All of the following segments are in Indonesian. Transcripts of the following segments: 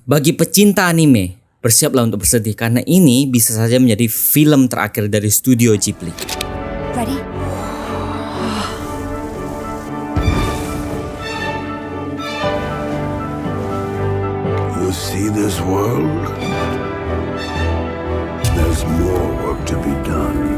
Bagi pecinta anime, bersiaplah untuk bersedih karena ini bisa saja menjadi film terakhir dari studio Ghibli. Ready? You see this world? There's more work to be done.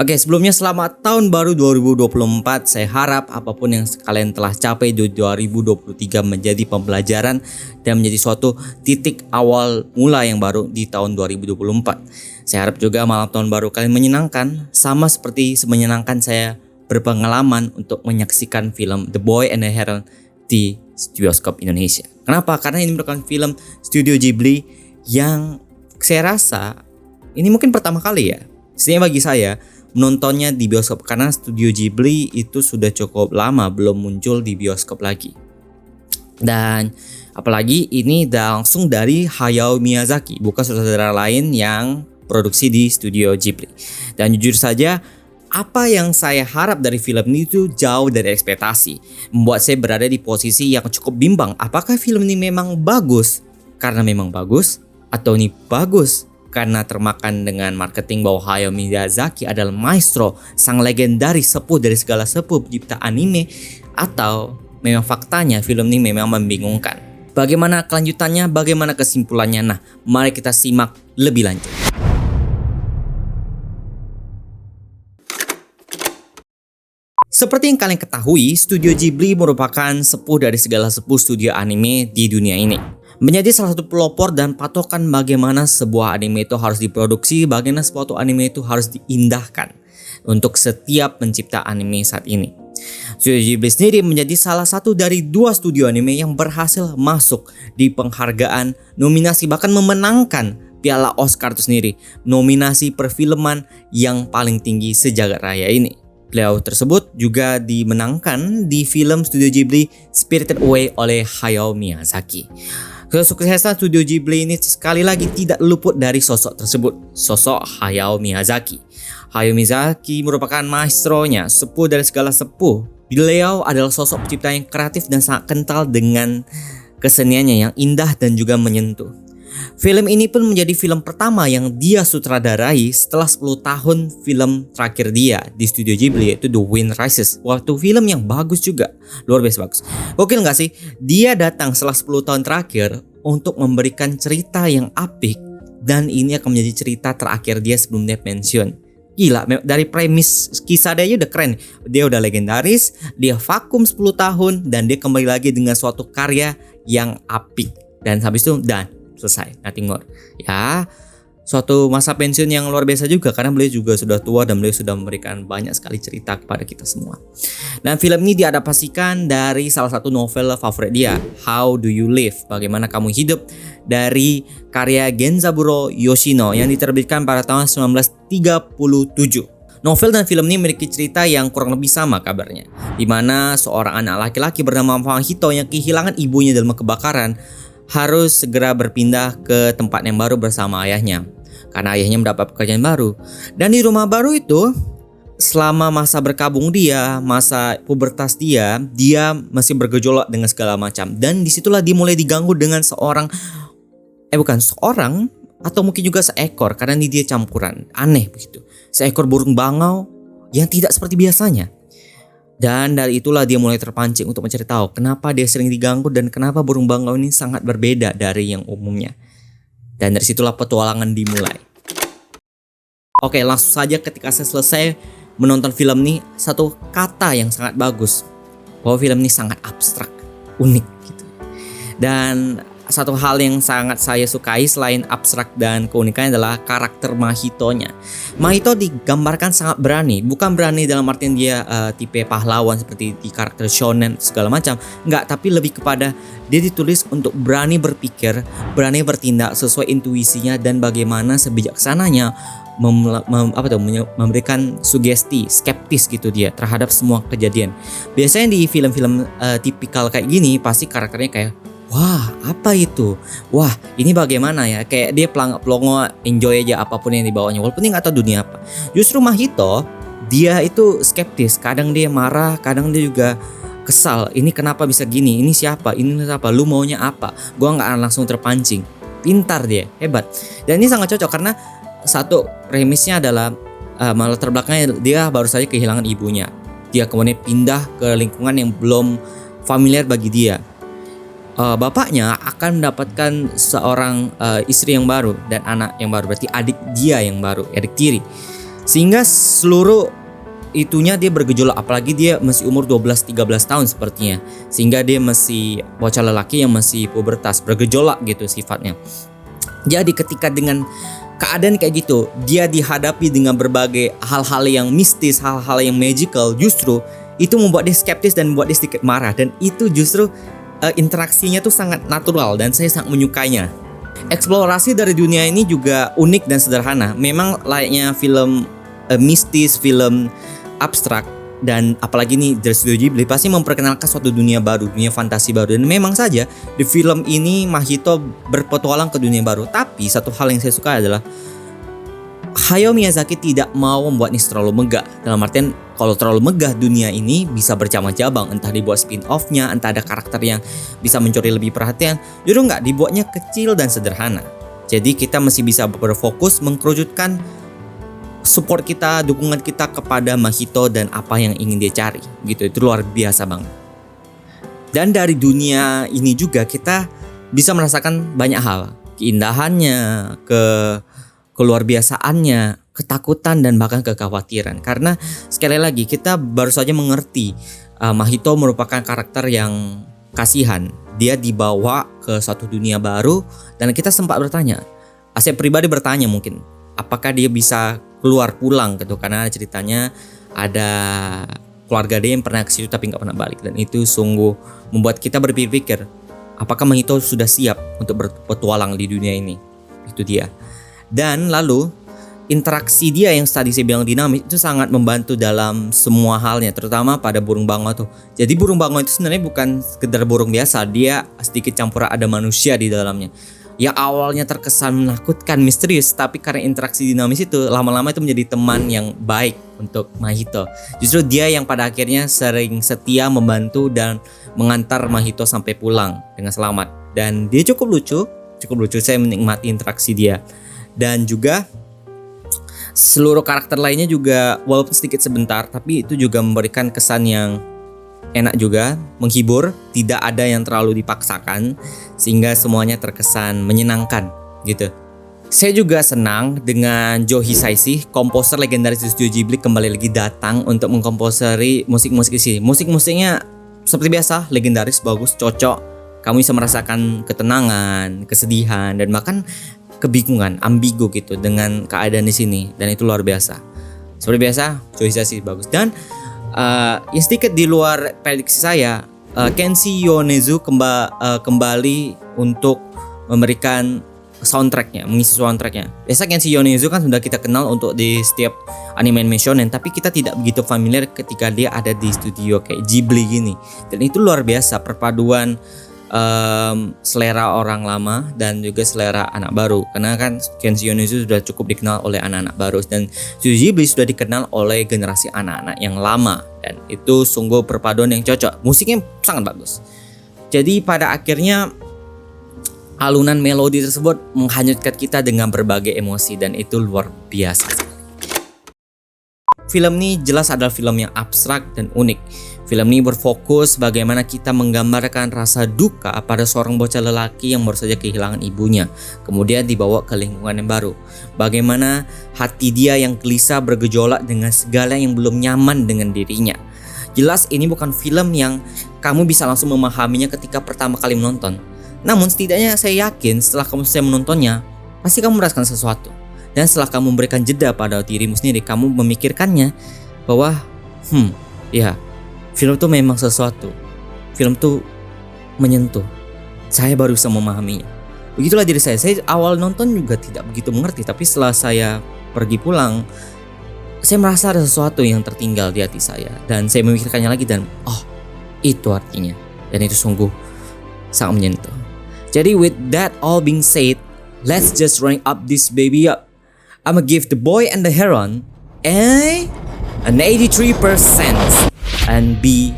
Oke, sebelumnya selamat tahun baru 2024. Saya harap apapun yang kalian telah capai di 2023 menjadi pembelajaran dan menjadi suatu titik awal mula yang baru di tahun 2024. Saya harap juga malam tahun baru kalian menyenangkan, sama seperti semenyenangkan saya berpengalaman untuk menyaksikan film The Boy and the Heron di bioskop Indonesia. Kenapa? Karena ini merupakan film studio Ghibli yang saya rasa ini mungkin pertama kali ya. Setidaknya bagi saya menontonnya di bioskop, karena studio Ghibli itu sudah cukup lama belum muncul di bioskop lagi. Dan apalagi ini langsung dari Hayao Miyazaki, bukan sutradara lain yang produksi di studio Ghibli. Dan jujur saja, apa yang saya harap dari film ini itu jauh dari ekspektasi, membuat saya berada di posisi yang cukup bimbang. Apakah film ini memang bagus karena memang bagus, atau ini bagus karena termakan dengan marketing bahwa Hayao Miyazaki adalah maestro, sang legendaris sepuh dari segala sepuh pencipta anime, atau memang faktanya film ini memang membingungkan. Bagaimana kelanjutannya, bagaimana kesimpulannya? Nah, mari kita simak lebih lanjut. Seperti yang kalian ketahui, studio Ghibli merupakan sepuh dari segala sepuh studio anime di dunia ini. Menjadi salah satu pelopor dan patokan bagaimana sebuah anime itu harus diproduksi, bagaimana suatu anime itu harus diindahkan untuk setiap pencipta anime saat ini. Studio Ghibli sendiri menjadi salah satu dari 2 studio anime yang berhasil masuk di penghargaan, nominasi, bahkan memenangkan Piala Oscar itu sendiri, nominasi perfilman yang paling tinggi sejagat raya ini. Beliau tersebut juga dimenangkan di film studio Ghibli Spirited Away oleh Hayao Miyazaki. Kesuksesan studio Ghibli ini sekali lagi tidak luput dari sosok tersebut, sosok Hayao Miyazaki. Hayao Miyazaki merupakan maestronya, sepuh dari segala sepuh. Beliau adalah sosok pencipta yang kreatif dan sangat kental dengan keseniannya yang indah dan juga menyentuh. Film ini pun menjadi film pertama yang dia sutradarai setelah 10 tahun film terakhir dia di studio Ghibli, yaitu The Wind Rises. Waktu film yang bagus juga, luar biasa bagus. Gokil gak sih? Dia datang setelah 10 tahun terakhir untuk memberikan cerita yang apik, dan ini akan menjadi cerita terakhir dia sebelum dia pensiun. Gila, dari premis kisah dia udah keren. Dia udah legendaris, dia vakum 10 tahun, dan dia kembali lagi dengan suatu karya yang apik. Dan habis itu, selesai, nothing more. Ya, suatu masa pensiun yang luar biasa juga, karena beliau juga sudah tua dan beliau sudah memberikan banyak sekali cerita kepada kita semua. Dan film ini diadaptasikan dari salah satu novel favorit dia, How Do You Live? Bagaimana Kamu Hidup, dari karya Genzaburo Yoshino yang diterbitkan pada tahun 1937. Novel dan film ini memiliki cerita yang kurang lebih sama kabarnya, di mana seorang anak laki-laki bernama Fangahito yang kehilangan ibunya dalam kebakaran harus segera berpindah ke tempat yang baru bersama ayahnya karena ayahnya mendapat pekerjaan baru. Dan di rumah baru itu, selama masa berkabung dia, masa pubertas dia masih bergejolak dengan segala macam. Dan disitulah dia mulai diganggu dengan seorang atau mungkin juga seekor, karena ini dia campuran, aneh begitu. Seekor burung bangau yang tidak seperti biasanya. Dan dari itulah dia mulai terpancing untuk mencari tahu kenapa dia sering diganggu dan kenapa burung bangau ini sangat berbeda dari yang umumnya. Dan dari situlah petualangan dimulai. Oke, langsung saja ketika saya selesai menonton film ini, satu kata yang sangat bagus, bahwa film ini sangat abstrak, unik gitu. Dan satu hal yang sangat saya sukai selain abstrak dan keunikannya adalah karakter Mahito-nya. Mahito digambarkan sangat berani, bukan berani dalam artian dia tipe pahlawan seperti di karakter shonen segala macam, enggak, tapi lebih kepada dia ditulis untuk berani berpikir, berani bertindak sesuai intuisinya, dan bagaimana sebijaksananya memberikan sugesti, skeptis gitu dia terhadap semua kejadian. Biasanya di film-film tipikal kayak gini pasti karakternya kayak, wah, apa itu? Wah, ini bagaimana ya? Kayak dia pelongo, enjoy aja apapun yang dibawanya, walaupun dia nggak tahu dunia apa. Justru Mahito, dia itu skeptis. Kadang dia marah, kadang dia juga kesal, ini kenapa bisa gini, ini siapa, lu maunya apa, gua nggak akan langsung terpancing. Pintar dia, hebat. Dan ini sangat cocok karena satu premisnya adalah latar belakangnya dia baru saja kehilangan ibunya. Dia kemudian pindah ke lingkungan yang belum familiar bagi dia. Bapaknya akan mendapatkan seorang istri yang baru dan anak yang baru, berarti adik dia yang baru, adik tiri. Sehingga seluruh itunya dia bergejolak, apalagi dia masih umur 12-13 tahun sepertinya. Sehingga dia masih bocah lelaki yang masih pubertas, bergejolak gitu sifatnya. Jadi ketika dengan keadaan kayak gitu, dia dihadapi dengan berbagai hal-hal yang mistis, hal-hal yang magical, justru itu membuat dia skeptis dan membuat dia sedikit marah. Dan itu justru interaksinya tuh sangat natural dan saya sangat menyukainya. Eksplorasi dari dunia ini juga unik dan sederhana. Memang layaknya film mistis, film abstrak, dan apalagi nih dari Studio Ghibli pasti memperkenalkan suatu dunia baru, dunia fantasi baru. Dan memang saja di film ini Mahito berpetualang ke dunia baru. Tapi satu hal yang saya suka adalah Hayao Miyazaki tidak mau membuat ini terlalu megah. Dalam artian kalau terlalu megah dunia ini bisa bercabang-cabang, entah dibuat spin-off-nya, entah ada karakter yang bisa mencuri lebih perhatian. Justru enggak, dibuatnya kecil dan sederhana. Jadi kita masih bisa berfokus mengkerucutkan support kita, dukungan kita kepada Mahito dan apa yang ingin dia cari gitu. Itu luar biasa banget. Dan dari dunia ini juga kita bisa merasakan banyak hal, keindahannya, keluar biasaannya, ketakutan dan bahkan kekhawatiran. Karena sekali lagi kita baru saja mengerti Mahito merupakan karakter yang kasihan. Dia dibawa ke suatu dunia baru dan kita sempat bertanya, saya pribadi bertanya mungkin, apakah dia bisa keluar pulang gitu, karena ceritanya ada keluarga dia yang pernah ke situ tapi nggak pernah balik. Dan itu sungguh membuat kita berpikir, apakah Mahito sudah siap untuk berpetualang di dunia ini. Itu dia. Dan lalu interaksi dia yang tadi saya bilang dinamis itu sangat membantu dalam semua halnya, terutama pada burung bangau tuh. Jadi burung bangau itu sebenarnya bukan sekedar burung biasa, dia sedikit campur ada manusia di dalamnya. Yang awalnya terkesan menakutkan, misterius, tapi karena interaksi dinamis itu lama-lama itu menjadi teman yang baik untuk Mahito. Justru dia yang pada akhirnya sering setia membantu dan mengantar Mahito sampai pulang dengan selamat. Dan dia cukup lucu, saya menikmati interaksi dia. Dan juga seluruh karakter lainnya juga walaupun sedikit sebentar, tapi itu juga memberikan kesan yang enak juga, menghibur, tidak ada yang terlalu dipaksakan sehingga semuanya terkesan menyenangkan gitu. Saya juga senang dengan Joe Hisaishi, komposer legendaris di Studio Ghibli, kembali lagi datang untuk mengkomposeri musik-musik di sini. Musik-musiknya seperti biasa, legendaris, bagus, cocok. Kamu bisa merasakan ketenangan, kesedihan, dan bahkan kebingungan, ambigu gitu dengan keadaan di sini, dan itu luar biasa. Seperti biasa, Joe Hisaishi bagus. Dan yang sedikit di luar prediksi saya, Kenshi Yonezu kembali untuk memberikan soundtracknya, mengisi soundtracknya. Biasa Kenshi Yonezu kan sudah kita kenal untuk di setiap anime shonen, tapi kita tidak begitu familiar ketika dia ada di studio kayak Ghibli gini. Dan itu luar biasa, perpaduan selera orang lama dan juga selera anak baru, karena kan Kenshi Yonezu sudah cukup dikenal oleh anak-anak baru dan Studio Ghibli sudah dikenal oleh generasi anak-anak yang lama, dan itu sungguh perpaduan yang cocok. Musiknya sangat bagus. Jadi pada akhirnya alunan melodi tersebut menghanyutkan kita dengan berbagai emosi, dan itu luar biasa. Film ini jelas adalah film yang abstrak dan unik. Film ini berfokus bagaimana kita menggambarkan rasa duka pada seorang bocah lelaki yang baru saja kehilangan ibunya, kemudian dibawa ke lingkungan yang baru. Bagaimana hati dia yang gelisah bergejolak dengan segala yang belum nyaman dengan dirinya. Jelas ini bukan film yang kamu bisa langsung memahaminya ketika pertama kali menonton. Namun setidaknya saya yakin setelah kamu selesai menontonnya, pasti kamu merasakan sesuatu. Dan setelah kamu memberikan jeda pada dirimu sendiri, kamu memikirkannya bahwa ya, film itu memang sesuatu. Film itu menyentuh. Saya baru bisa memahaminya. Begitulah diri saya. Saya awal nonton juga tidak begitu mengerti, tapi setelah saya pergi pulang, saya merasa ada sesuatu yang tertinggal di hati saya, dan saya memikirkannya lagi, dan itu artinya. Dan itu sungguh sangat menyentuh. Jadi with that all being said, let's just rank up this baby up. I'ma give The Boy and the Heron an 83% and B+.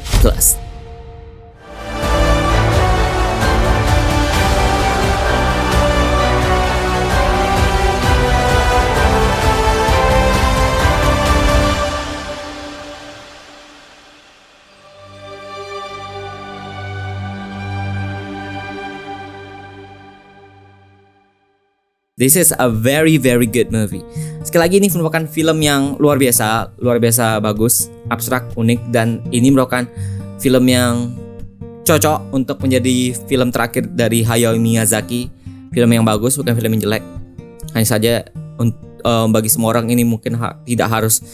This is a very very good movie. Sekali lagi ini merupakan film yang luar biasa bagus, abstrak, unik, dan ini merupakan film yang cocok untuk menjadi film terakhir dari Hayao Miyazaki. Film yang bagus, bukan film yang jelek. Hanya saja bagi semua orang ini mungkin tidak harus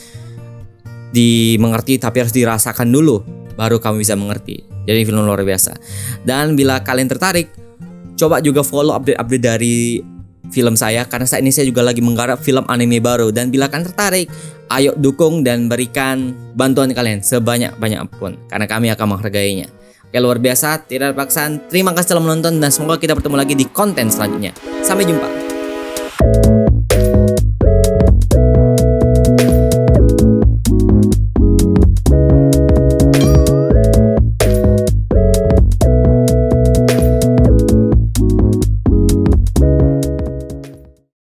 dimengerti, tapi harus dirasakan dulu baru kamu bisa mengerti. Jadi film luar biasa. Dan bila kalian tertarik, coba juga follow update-update dari film saya, karena saat ini saya juga lagi menggarap film anime baru. Dan bila kalian tertarik, ayo dukung dan berikan bantuan kalian sebanyak-banyak pun, karena kami akan menghargainya. Oke, luar biasa, tidak ada paksaan. Terima kasih telah menonton dan semoga kita bertemu lagi di konten selanjutnya. Sampai jumpa.